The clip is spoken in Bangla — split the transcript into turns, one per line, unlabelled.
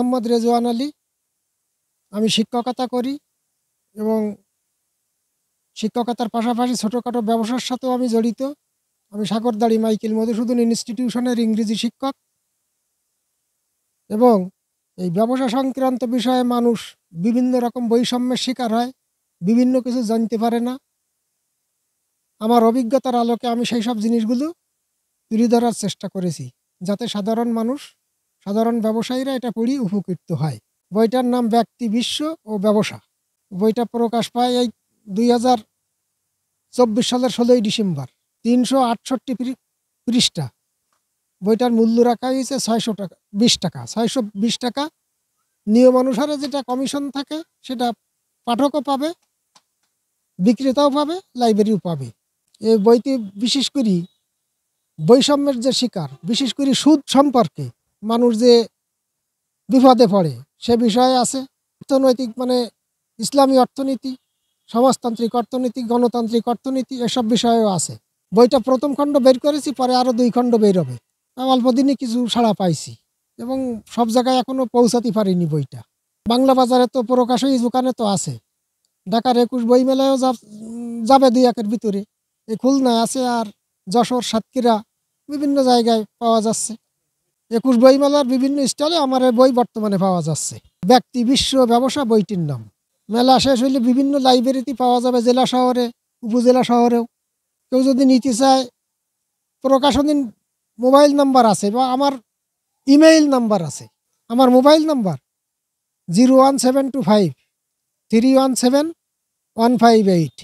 মোহাম্মদ রেজওয়ান আলী। আমি শিক্ষকতা করি এবং শিক্ষকতার পাশাপাশি ছোটোখাটো ব্যবসার সাথেও আমি জড়িত। আমি সাগরদাড়ি মাইকেল মধুসূদন ইনস্টিটিউশনের ইংরেজি শিক্ষক এবং এই ব্যবসা সংক্রান্ত বিষয়ে মানুষ বিভিন্ন রকম বৈষম্যের শিকার হয়, বিভিন্ন কিছু জানতে পারে না। আমার অভিজ্ঞতার আলোকে আমি সেই সব জিনিসগুলো তুলে ধরার চেষ্টা করেছি, যাতে সাধারণ মানুষ, সাধারণ ব্যবসায়ীরা এটা পড়ি উপকৃত হয়। বইটার নাম ব্যক্তি, বিশ্ব ও ব্যবসা। বইটা প্রকাশ পায় এই 2024 সালের 16ই ডিসেম্বর। 368 পৃষ্ঠা। বইটার মূল্য রাখা হয়েছে 620 টাকা। নিয়ম অনুসারে যেটা কমিশন থাকে সেটা পাঠকও পাবে, বিক্রেতাও পাবে, লাইব্রেরিও পাবে। এই বইটি বিশেষ করে বৈষম্যের যে শিকার, বিশেষ করে সুদ সম্পর্কে মানুষ যে বিপদে পড়ে সে বিষয়ে আছে। অর্থনৈতিক মানে ইসলামী অর্থনীতি, সমাজতান্ত্রিক অর্থনীতি, গণতান্ত্রিক অর্থনীতি, এসব বিষয়েও আছে। বইটা প্রথম খণ্ড বের করেছি, পরে আরও 2 খণ্ড বের হবে। অল্প দিনই কিছু সাড়া পাইছি এবং সব জায়গায় এখনও পৌঁছাতে পারিনি বইটা। বাংলা বাজারে তো প্রকাশই দোকানে তো আছে। ঢাকার 21 বই মেলায়ও যাবে 2-1-এর ভিতরে। এই খুলনায় আছে, আর যশোর, সাতক্ষীরা বিভিন্ন জায়গায় পাওয়া যাচ্ছে। 21 বই মেলার বিভিন্ন স্টলে আমার এই বই বর্তমানে পাওয়া যাচ্ছে। ব্যক্তি, বিশ্ব, ব্যবসা বইটির নাম। মেলা শেষ হইলে বিভিন্ন লাইব্রেরিতে পাওয়া যাবে, জেলা শহরে, উপজেলা শহরেও। কেউ যদি নিতে চায়, প্রকাশনীর মোবাইল নাম্বার আছে বা আমার ইমেইল নাম্বার আছে। আমার মোবাইল নাম্বার 01725 317 158।